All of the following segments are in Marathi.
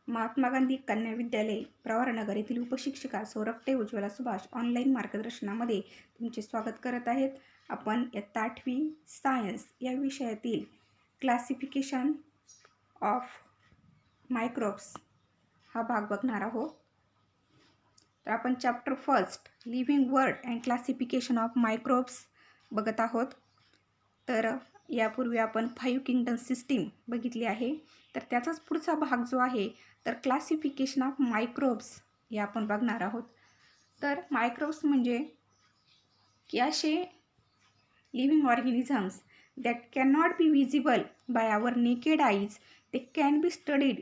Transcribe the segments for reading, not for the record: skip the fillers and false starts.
महात्मा गांधी कन्या विद्यालय प्रवरानगर येथील उपशिक्षिका सौरभ उज्ज्वला सुभाष ऑनलाईन मार्गदर्शनामध्ये तुमचे स्वागत करत आहेत. आपण इयत्ता 8वी सायन्स या विषयातील क्लासिफिकेशन ऑफ मायक्रोब्स हा भाग बघणार आहोत. तर आपण chapter first living word and classification of microbes बघत आहोत. तर यापूर्वी आपण 5 किंगडम सिस्टीम बघितली आहे. तर त्याचाच पुढचा भाग जो आहे तर क्लासिफिकेशन ऑफ मायक्रोब्स हे आपण बघणार आहोत. तर मायक्रोब्स म्हणजे की असे living organisms that can not be visible by our naked eyes. They can be studied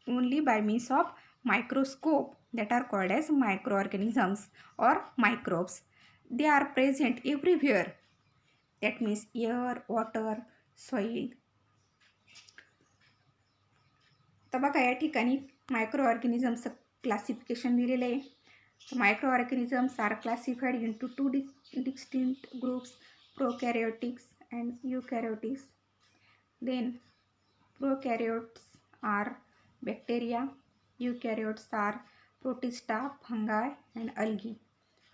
only by means of microscope that are called as microorganisms or microbes. They are present everywhere. That means air, water, soil. तर बघा या ठिकाणी मायक्रो ऑर्गॅनिझम्सचं क्लासिफिकेशन दिलेलं आहे. Microorganisms are classified into 2 distinct groups, prokaryotics and eukaryotics. Then prokaryotes are bacteria, eukaryotes are protista, fungi and algae.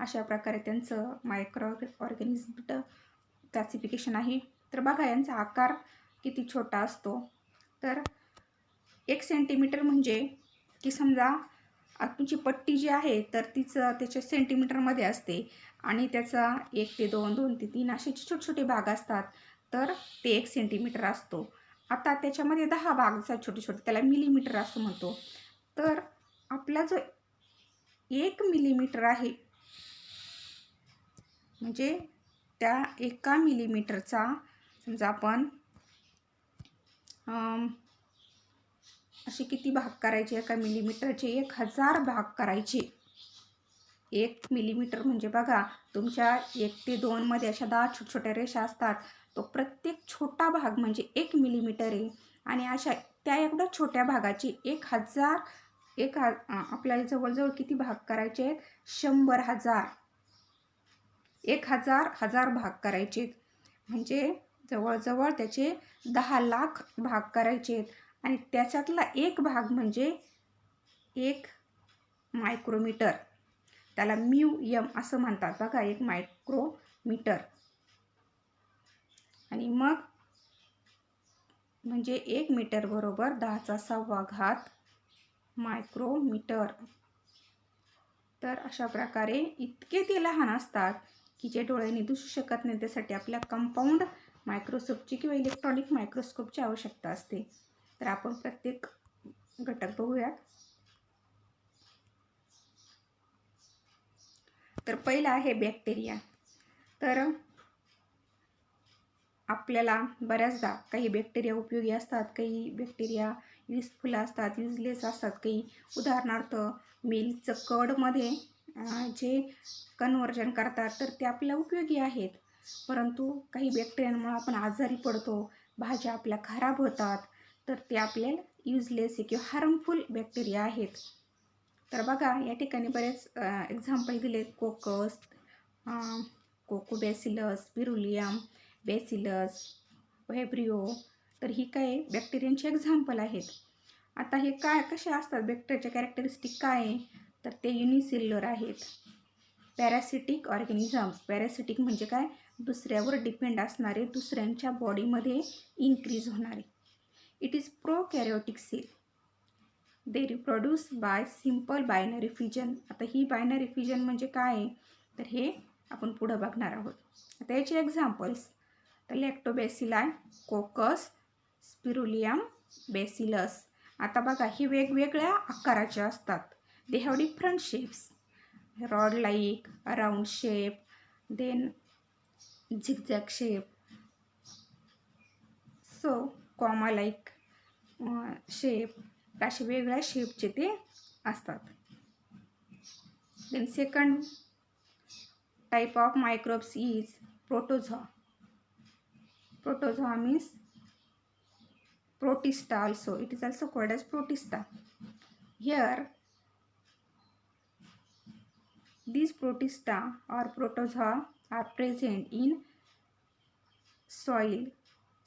अशा प्रकारे त्यांचं मायक्रो ऑर्गॅनिझम क्लासिफिकेशन आहे. तर बघा यांचा आकार किती छोटा असतो. तर 1 सेंटीमीटर म्हणजे की समजा तुमची पट्टी जी आहे तर तिचं त्याच्या सेंटीमीटरमध्ये असते आणि त्याचा 1 ते 2, 2 ते 3 असे छोटे छोटे भाग असतात. तर ते 1 सेंटीमीटर असतो. आता त्याच्यामध्ये 10 भाग असतात छोटे छोटे, त्याला मिलीमीटर असं म्हणतो. तर आपला जो 1 मिलीमीटर आहे म्हणजे त्या 1 मिलीमीटरचा समजा आपण असे किती भाग करायचे, 1 मिलीमीटरचे 1000 भाग करायचे. 1 मिलीमीटर म्हणजे बघा तुमच्या 1 ते 2 मध्ये अशा 10 छोट्या छोट्या रेषा असतात. तो प्रत्येक छोटा भाग म्हणजे 1 मिलीमीटर आहे. आणि अशा त्या एवढ्या छोट्या भागाची 1000 आपल्याला जवळजवळ किती भाग करायचे आहेत, 100,000 1000 भाग करायचे. म्हणजे जवळजवळ त्याचे 10 लाख भाग करायचे आहेत. आणि त्याच्यातला 1 भाग म्हणजे 1 मायक्रोमीटर. त्याला म्यू असं म्हणतात बघा, 1 मायक्रोमीटर. आणि मग म्हणजे 1 मीटर बरोबर 10⁻⁴ मायक्रोमीटर. तर अशा प्रकारे इतके ते लहान असतात की जे डोळ्यांनी दिसू शकत नाही. त्यासाठी आपल्या कंपाऊंड मायक्रोस्कोपची किंवा इलेक्ट्रॉनिक मायक्रोस्कोपची आवश्यकता असते. तर आपण प्रत्येक घटक बघूयात. तर पहिला आहे बॅक्टेरिया. तर आपल्याला बऱ्याचदा काही बॅक्टेरिया उपयोगी असतात, काही बॅक्टेरिया युजफुल असतात, युजलेस असतात. काही उदाहरणार्थ मिल्कचं कडमध्ये जे कन्व्हर्जन करतात तर ते आपल्याला उपयोगी आहेत. परंतु काही बॅक्टेरियांमुळे आपण आजारी पडतो, भाज्या आपल्या खराब होतात. तर ते आपल्याला युजलेस किंवा हार्मफुल बॅक्टेरिया आहेत. तर बघा या ठिकाणी बरेच एक्झाम्पल दिलेत. Coccus, coccobacillus, spirillum, bacillus, vibrio. तर ही काय बॅक्टेरियांची एक्झाम्पल आहेत. आता हे कसे असतात, बॅक्टेरियाच्या कॅरेक्टरिस्टिक काय आहे तर ते युनिसेल्युलर आहेत. Parasitic organisms. पॅरासिटिक म्हणजे काय, दुसऱ्यावर डिपेंड असणारे, दुसऱ्यांच्या बॉडीमध्ये इन्क्रीज होणारे. It is prokaryotic cell. They reproduce by simple binary fission. आता ही बायनरी फिजन म्हणजे काय आहे तर हे आपण पुढं बघणार आहोत. आता याचे एक्झाम्पल्स तर लॅक्टोबॅसिलाई, कोकस, स्पिरुलियम, बॅसिलस. आता बघा ही वेगवेगळ्या आकाराचे असतात. They have different shapes. Rod like, round shape, then zigzag shape, so comma like shape. अशा वेगळ्या शेपचे ते असतात. Then second type of microbes is protozoa. Protozoa means protista also. It is also called as protista. Here, these protista or protozoa are present in soil,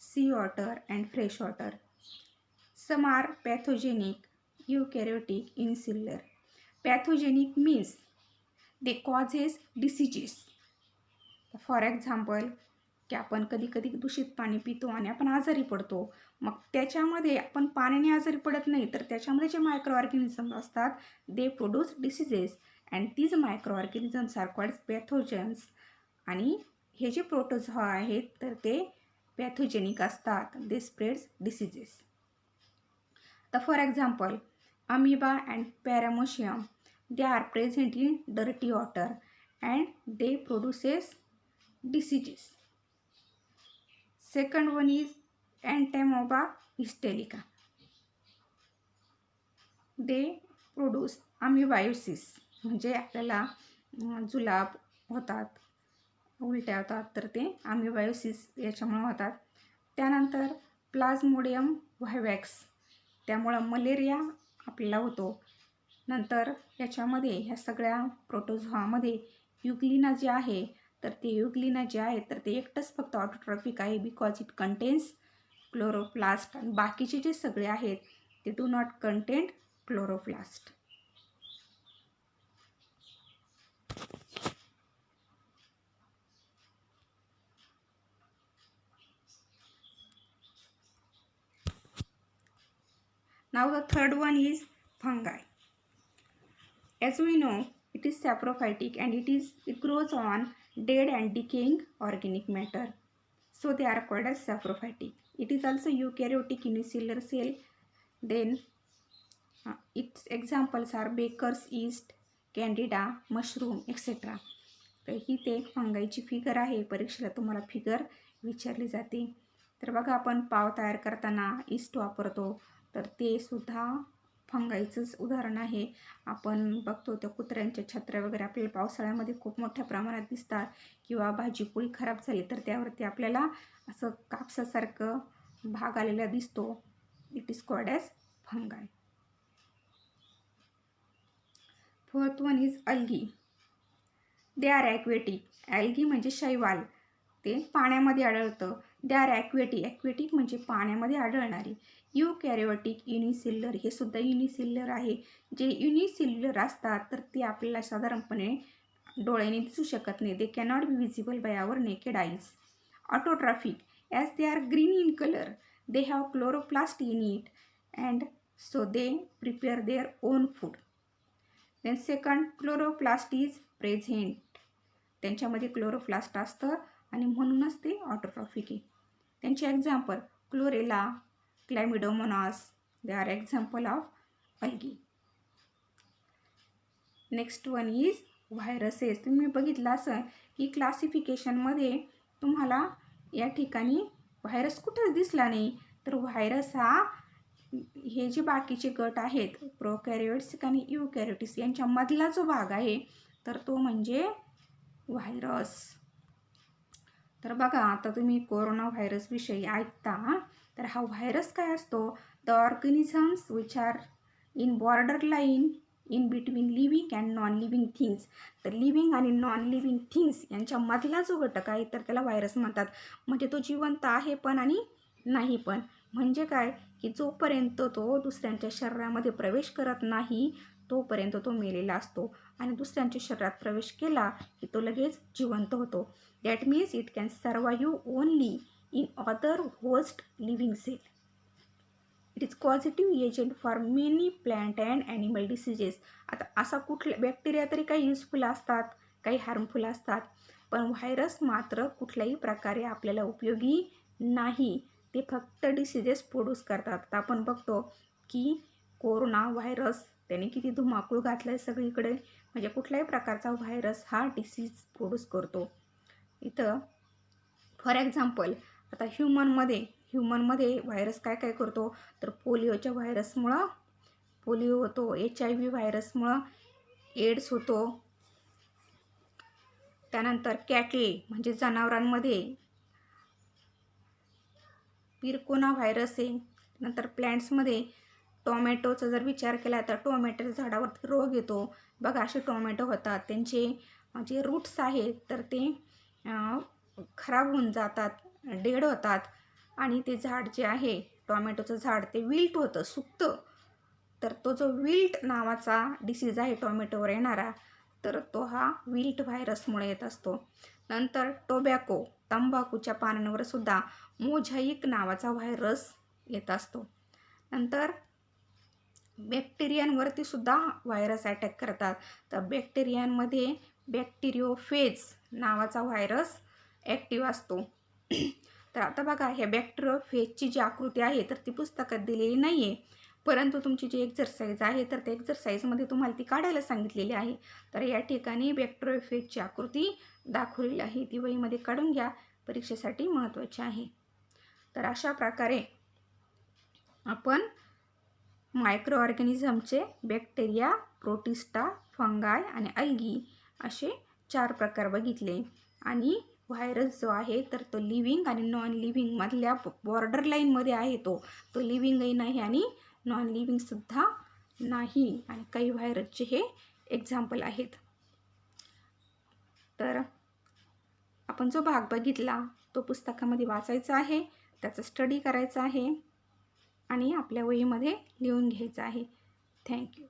sea water and fresh water. Some are pathogenic eukaryotic unicellular. Pathogenic means they causes diseases. For example की आपण कधी कधी दूषित पाणी पितो आणि आपण आजारी पडतो. मग त्याच्यामध्ये आपण पाण्याने आजारी पडत नाही, तर त्याच्यामध्ये जे मायक्रो ऑर्गॅनिझम असतात they produce diseases and these microorganisms are called pathogens. आणि हे जे प्रोटोझोआ आहेत तर ते पॅथोजेनिक असतात. They spreads diseases. तर for example amoeba and paramecium they are present in dirty water and they produces diseases. Second one is Entamoeba hysterica. They produce amoebiasis, म्हणजे आपल्याला जुलाब होतात, उलट्या होतात, तर ते अमिबायोसिस याच्यामुळे होतात. त्यानंतर प्लाझ्मोडियम व्हायवॅक्स, त्यामुळं मलेरिया आपल्याला होतो. नंतर याच्यामध्ये ह्या सगळ्या प्रोटोझोआमध्ये युग्लिना जे आहे तर ते युग्लिना जे आहे तर ते एकटंच फक्त ऑटोट्रॉफिक आहे बिकॉज इट कंटेन्स क्लोरोप्लास्ट. आणि बाकीचे जे सगळे आहेत ते do not content chloroplast. Now the third one is fungi. As we know, it is saprophytic and it grows on dead and decaying organic matter. So they are called as saprophytic. It is also eukaryotic unicellular cell. Then its examples are baker's yeast, candida, mushroom, etc. तर ही ते फंगाईची फिगर आहे. परीक्षेला तुम्हाला फिगर विचारली जाते. तर बघा आपण पाव तयार करताना ईस्ट वापरतो, तर ते सुद्धा फंगाईचंच उदाहरण आहे. आपण बघतो त्या कुत्र्यांच्या छत्र्या वगैरे आपल्याला पावसाळ्यामध्ये खूप मोठ्या प्रमाणात दिसतात, किंवा भाजीपोळी खराब झाली तर त्यावरती आपल्याला असं कापसासारखं भाग आलेला दिसतो. It is called as fungi. Fourth one is algae. They are aquatic. Algae म्हणजे शैवाल, ते पाण्यामध्ये आढळतं. दे आर ॲक्वेटिक म्हणजे पाण्यामध्ये आढळणारी. युकॅरियोटिक युनिसेल्युलर, हे सुद्धा युनिसेल्युलर आहे. जे युनिसेल्युलर असतात तर ते आपल्याला साधारणपणे डोळ्याने दिसू शकत नाही. They cannot be visible by our naked eyes. Autotrophic, as they are green in colour, they have chloroplast in it and so they prepare their own food. Then second, chloroplast is present. त्यांच्यामध्ये क्लोरोप्लास्ट असतं आणि म्हणूनच ते ऑटोट्रॉफिक आहे. त्यांचे example chlorella, chlamydomonas, they are example of algae. Next one is viruses. तुम्ही बघितलं असं की क्लासिफिकेशनमध्ये तुम्हाला या ठिकाणी व्हायरस कुठंच दिसला नाही. तर व्हायरस हा हे जे बाकीचे गट आहेत प्रोकॅरियोट्स आणि युकॅरियोट्स यांच्यामधला जो भाग आहे तर तो म्हणजे व्हायरस. तर बघा आता तुम्ही कोरोना व्हायरसविषयी ऐकता, तर हा व्हायरस काय असतो? The organisms which are in border line in between living and non living things. तर लिव्हिंग आणि नॉन लिव्हिंग थिंग्स यांच्यामधला जो घटक आहे तर त्याला व्हायरस म्हणतात. म्हणजे तो जिवंत आहे पण आणि नाही पण. म्हणजे काय की जोपर्यंत तो दुसऱ्यांच्या शरीरामध्ये प्रवेश करत नाही तोपर्यंत तो मेलेला असतो, आणि दुसऱ्यांच्या शरीरात प्रवेश केला की तो लगेच जिवंत होतो. That means it can survive only in other host living cell. It is positive agent for many plant and animal diseases. आता असा कुठला बॅक्टेरिया तरी काही युजफुल असतात, काही हार्मफुल असतात, पण व्हायरस मात्र कुठल्याही प्रकारे आपल्याला उपयोगी नाही. ते फक्त डिसीजेस प्रोड्यूस करतात. आता आपण बघतो की कोरोना व्हायरस त्याने किती धुमाकूळ घातलं आहे सगळीकडे. म्हणजे कुठल्याही प्रकारचा व्हायरस हा डिसीज प्रोड्यूस करतो. इथं फॉर एक्झाम्पल आता ह्युमनमध्ये व्हायरस काय काय करतो? तर पोलिओच्या व्हायरसमुळं पोलिओ होतो, HIV व्हायरसमुळं एड्स होतो. त्यानंतर कॅटल म्हणजे जनावरांमध्ये पिरकोना व्हायरस आहे. नंतर प्लॅन्ट्समध्ये टोमॅटोचा जर विचार केला तर टोमॅटो झाडावरती रोग येतो. बघा असे टोमॅटो होतात, त्यांचे जे रूट्स आहेत तर ते खराब होऊन जातात, डेड होतात, आणि ते झाड जे आहे टोमॅटोचं झाड ते विल्ट होतं, सुकतं. तर तो जो विल्ट नावाचा डिसीज आहे टोमॅटोवर येणारा, तर तो हा विल्ट व्हायरसमुळे येत असतो. नंतर टोबॅको, तंबाखूच्या पानांवर सुद्धा मोझाईक नावाचा व्हायरस येत असतो. नंतर बॅक्टेरियांवरती सुद्धा व्हायरस अटॅक करतात. तर बॅक्टेरियांमध्ये बॅक्टेरियोफेज नावाचा व्हायरस ॲक्टिव्ह असतो. तर आता बघा, ह्या बॅक्टेरियोफेजची जी आकृती आहे तर ती पुस्तकात दिलेली नाही आहे, परंतु तुमची जी एक्झरसाईज आहे तर त्या एक्झरसाईजमध्ये तुम्हाला ती काढायला सांगितलेली आहे. तर या ठिकाणी बॅक्टेरियोफेजची आकृती दाखवलेली आहे, ती वहीमध्ये काढून घ्या, परीक्षेसाठी महत्त्वाची आहे. तर अशा प्रकारे आपण मायक्रो ऑर्गॅनिझमचे बॅक्टेरिया, प्रोटिस्टा, फंगाय आणि अल्गी असे 4 प्रकार बघितले. आणि व्हायरस जो आहे तर तो लिव्हिंग आणि नॉन लिव्हिंग मधल्या बॉर्डर लाईनमध्ये आहे. तो लिव्हिंगही नाही आणि नॉन लिव्हिंगसुद्धा नाही. आणि काही व्हायरसचे हे एक्झाम्पल आहेत. तर आपण जो भाग बघितला तो पुस्तकामध्ये वाचायचा आहे, त्याचा स्टडी करायचा आहे आणि आपल्या वहीमध्ये लिहून घ्यायचं आहे. थँक्यू.